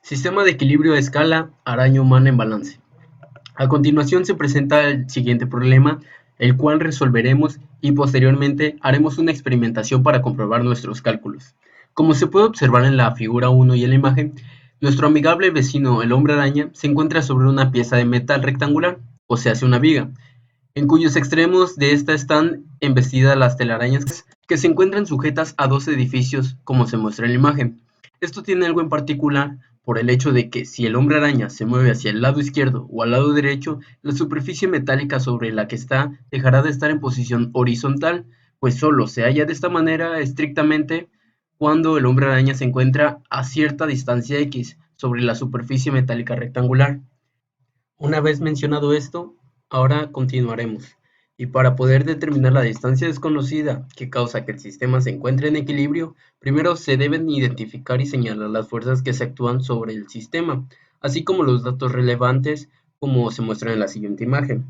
Sistema de equilibrio de escala, araña humana en balance. A continuación se presenta el siguiente problema, el cual resolveremos y posteriormente haremos una experimentación para comprobar nuestros cálculos. Como se puede observar en la figura 1 y en la imagen, nuestro amigable vecino el hombre araña se encuentra sobre una pieza de metal rectangular, o sea, hace una viga, en cuyos extremos de esta están embestidas las telarañas que se encuentran sujetas a dos edificios, como se muestra en la imagen. Esto tiene algo en particular por el hecho de que si el hombre araña se mueve hacia el lado izquierdo o al lado derecho, la superficie metálica sobre la que está dejará de estar en posición horizontal, pues solo se halla de esta manera estrictamente cuando el hombre araña se encuentra a cierta distancia X sobre la superficie metálica rectangular. Una vez mencionado esto, ahora continuaremos. Y para poder determinar la distancia desconocida que causa que el sistema se encuentre en equilibrio, primero se deben identificar y señalar las fuerzas que se actúan sobre el sistema, así como los datos relevantes como se muestra en la siguiente imagen.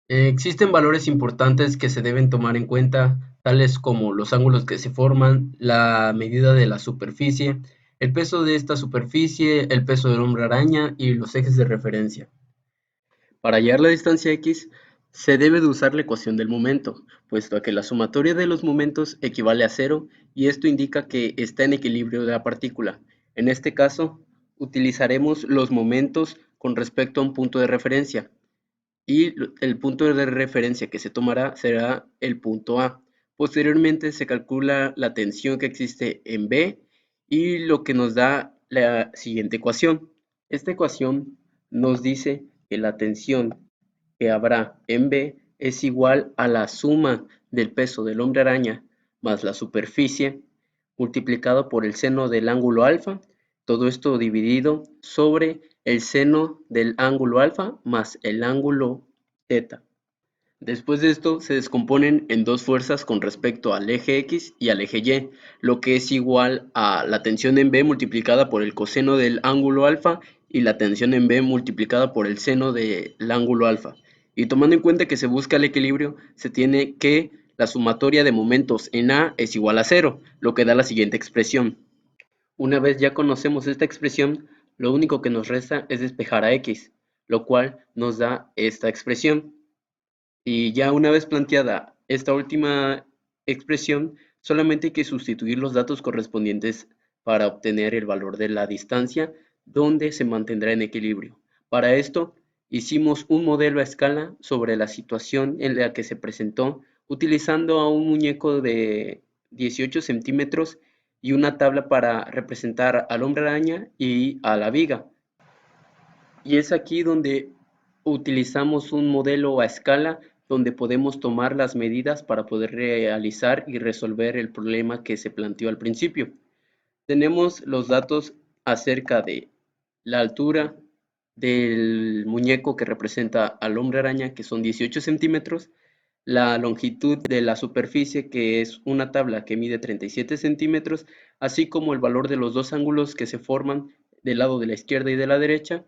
Existen valores importantes que se deben tomar en cuenta, tales como los ángulos que se forman, la medida de la superficie, el peso de esta superficie, el peso del hombre araña y los ejes de referencia. Para hallar la distancia x, se debe de usar la ecuación del momento, puesto que la sumatoria de los momentos equivale a cero y esto indica que está en equilibrio de la partícula. En este caso, utilizaremos los momentos con respecto a un punto de referencia y el punto de referencia que se tomará será el punto A. Posteriormente se calcula la tensión que existe en B y lo que nos da la siguiente ecuación. Esta ecuación nos dice que la tensión que habrá en B es igual a la suma del peso del hombre araña más la superficie multiplicado por el seno del ángulo alfa, todo esto dividido sobre el seno del ángulo alfa más el ángulo θ. Después de esto se descomponen en dos fuerzas con respecto al eje X y al eje Y, lo que es igual a la tensión en B multiplicada por el coseno del ángulo alfa y la tensión en B multiplicada por el seno del ángulo alfa. Y tomando en cuenta que se busca el equilibrio, se tiene que la sumatoria de momentos en A es igual a cero, lo que da la siguiente expresión. Una vez ya conocemos esta expresión, lo único que nos resta es despejar a X, lo cual nos da esta expresión. Y ya una vez planteada esta última expresión, solamente hay que sustituir los datos correspondientes para obtener el valor de la distancia donde se mantendrá en equilibrio. Para esto, hicimos un modelo a escala sobre la situación en la que se presentó utilizando a un muñeco de 18 centímetros y una tabla para representar al hombre araña y a la viga. Y es aquí donde utilizamos un modelo a escala donde podemos tomar las medidas para poder realizar y resolver el problema que se planteó al principio. Tenemos los datos acerca de la altura del muñeco que representa al hombre araña, que son 18 centímetros, la longitud de la superficie, que es una tabla que mide 37 centímetros, así como el valor de los dos ángulos que se forman del lado de la izquierda y de la derecha,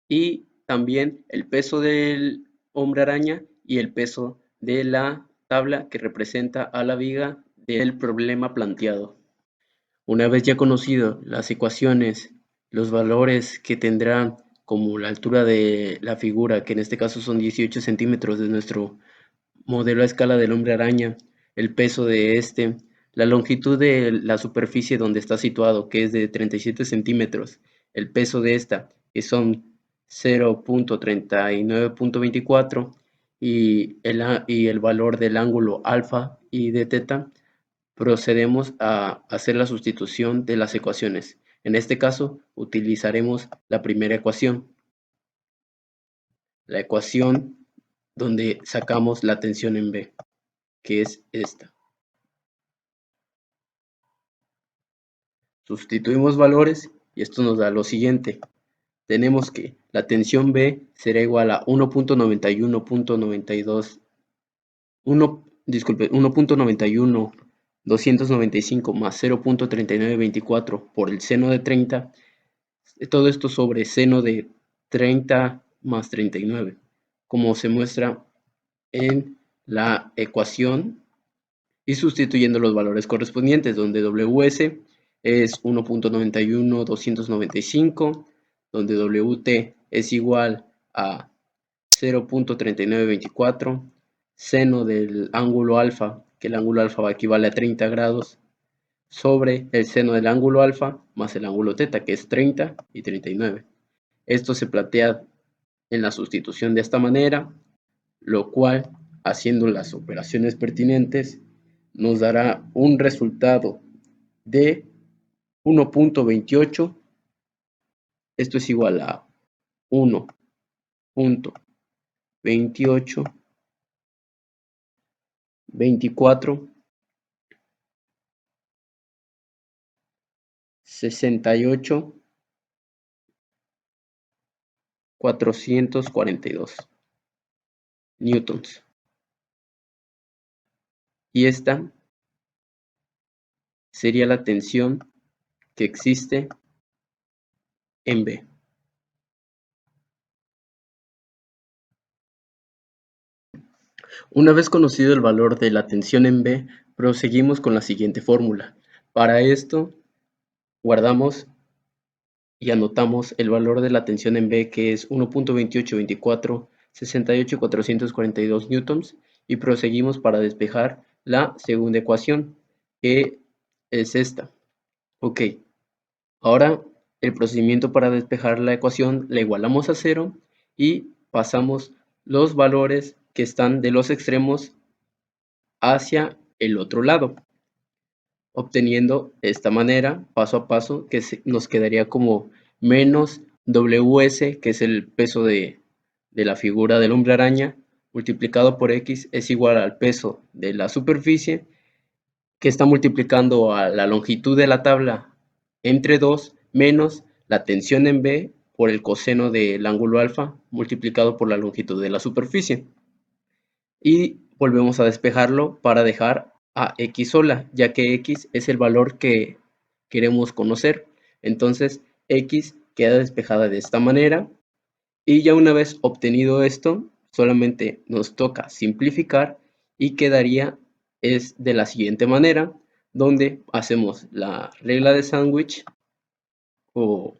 y también el peso del hombre araña y el peso de la tabla que representa a la viga del problema planteado. Una vez ya conocido las ecuaciones, los valores que tendrán como la altura de la figura, que en este caso son 18 centímetros de nuestro modelo a escala del hombre araña, el peso de este, la longitud de la superficie donde está situado, que es de 37 centímetros, el peso de esta, que son 0.39.24, y el valor del ángulo alfa y de teta, procedemos a hacer la sustitución de las ecuaciones. En este caso, utilizaremos la primera ecuación, la ecuación donde sacamos la tensión en B, que es esta. Sustituimos valores y esto nos da lo siguiente. Tenemos que la tensión B será igual a 1.91.92, 1.91.295 más 0.3924 por el seno de 30, todo esto sobre seno de 30 más 39, como se muestra en la ecuación y sustituyendo los valores correspondientes, donde Ws es 1.91295, donde WT es igual a 0.3924, seno del ángulo alfa, que el ángulo alfa equivale a 30 grados, sobre el seno del ángulo alfa más el ángulo teta, que es 30 y 39. Esto se plantea en la sustitución de esta manera, lo cual, haciendo las operaciones pertinentes, nos dará un resultado de 1.28. Esto es igual a 1.2824 68 442 newtons. Y esta sería la tensión que existe en B. Una vez conocido el valor de la tensión en B, proseguimos con la siguiente fórmula. Para esto, guardamos y anotamos el valor de la tensión en B, que es 1.2824 68.442 newtons, y proseguimos para despejar la segunda ecuación, que es esta. Ok, ahora el procedimiento para despejar la ecuación la igualamos a 0 y pasamos los valores que están de los extremos hacia el otro lado, obteniendo de esta manera, paso a paso, que nos quedaría como menos WS, que es el peso de la figura del hombre araña, multiplicado por X es igual al peso de la superficie, que está multiplicando a la longitud de la tabla entre 2, menos la tensión en B por el coseno del ángulo alfa, multiplicado por la longitud de la superficie. Y volvemos a despejarlo para dejar a X sola, ya que X es el valor que queremos conocer. Entonces X queda despejada de esta manera, y ya una vez obtenido esto, solamente nos toca simplificar y quedaría es de la siguiente manera, donde hacemos la regla de sándwich o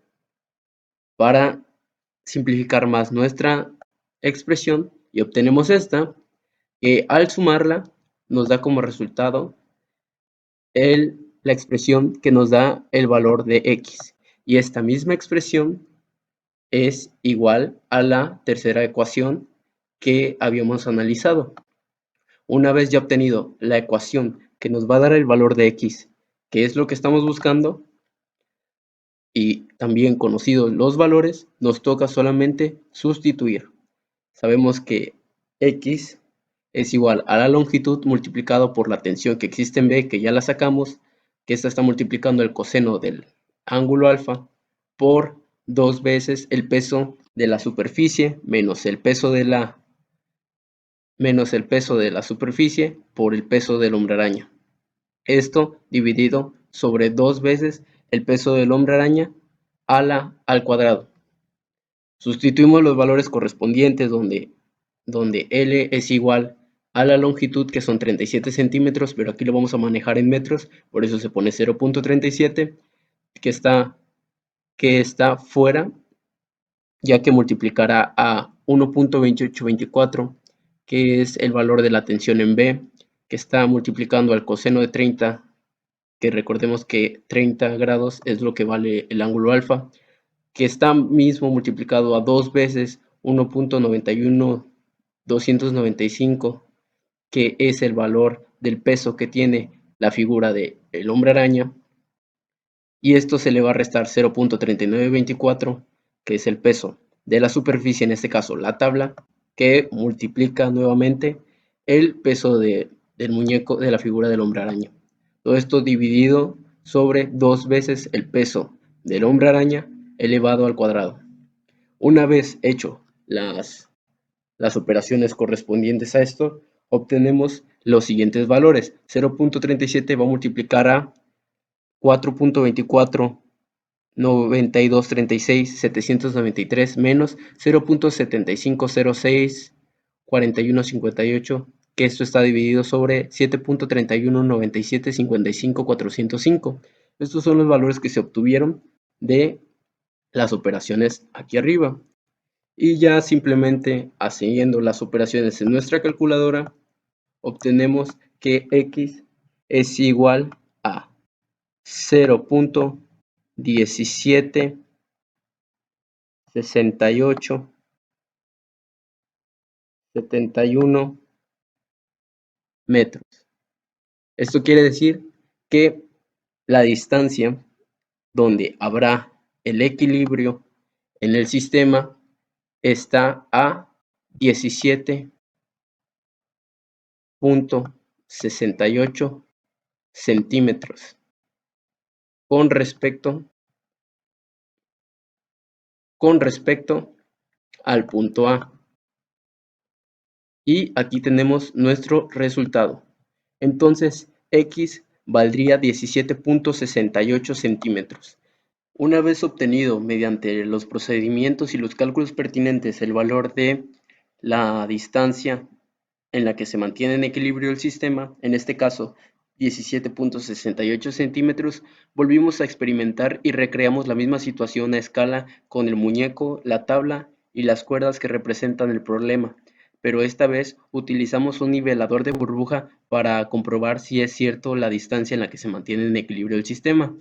para simplificar más nuestra expresión, y obtenemos esta, que al sumarla nos da como resultado la expresión que nos da el valor de X, y esta misma expresión es igual a la tercera ecuación que habíamos analizado. Una vez ya obtenido la ecuación que nos va a dar el valor de X, que es lo que estamos buscando, y también conocidos los valores, nos toca solamente sustituir. Sabemos que X es igual a la longitud multiplicado por la tensión que existe en B, que ya la sacamos, que esta está multiplicando el coseno del ángulo alfa por 2 veces el peso de la superficie menos el peso de la superficie por el peso del hombre araña. Esto dividido sobre 2 veces el peso del hombre araña al cuadrado. Sustituimos los valores correspondientes donde L es igual a la longitud, que son 37 centímetros, pero aquí lo vamos a manejar en metros, por eso se pone 0.37, que está fuera, ya que multiplicará a 1.2824, que es el valor de la tensión en B, que está multiplicando al coseno de 30, que recordemos que 30 grados es lo que vale el ángulo alfa, que está mismo multiplicado a 2 veces 1.91295, que es el valor del peso que tiene la figura del hombre araña, y esto se le va a restar 0.3924, que es el peso de la superficie, en este caso la tabla, que multiplica nuevamente el peso del muñeco de la figura del hombre araña. Todo esto dividido sobre 2 veces el peso del hombre araña elevado al cuadrado. Una vez hecho las operaciones correspondientes a esto, obtenemos los siguientes valores. 0.37 va a multiplicar a 4.24 9236 793 menos 0.7506 4158, que esto está dividido sobre 7.31 97 55 405, Estos son los valores que se obtuvieron de las operaciones aquí arriba. Y ya simplemente haciendo las operaciones en nuestra calculadora, obtenemos que x es igual a 0.176871 metros. Esto quiere decir que la distancia donde habrá el equilibrio en el sistema está a 17.68 centímetros con respecto al punto A. Y aquí tenemos nuestro resultado. Entonces, x valdría 17.68 centímetros. Una vez obtenido mediante los procedimientos y los cálculos pertinentes el valor de la distancia en la que se mantiene en equilibrio el sistema, en este caso 17.68 centímetros, volvimos a experimentar y recreamos la misma situación a escala con el muñeco, la tabla y las cuerdas que representan el problema, pero esta vez utilizamos un nivelador de burbuja para comprobar si es cierto la distancia en la que se mantiene en equilibrio el sistema.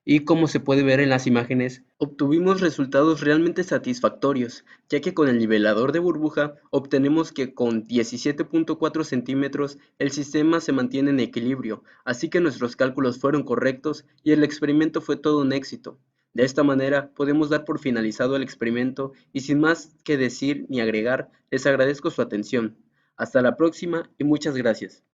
Y como se puede ver en las imágenes, obtuvimos resultados realmente satisfactorios, ya que con el nivelador de burbuja obtenemos que con 17.4 centímetros el sistema se mantiene en equilibrio, así que nuestros cálculos fueron correctos y el experimento fue todo un éxito. De esta manera podemos dar por finalizado el experimento y sin más que decir ni agregar, les agradezco su atención. Hasta la próxima y muchas gracias.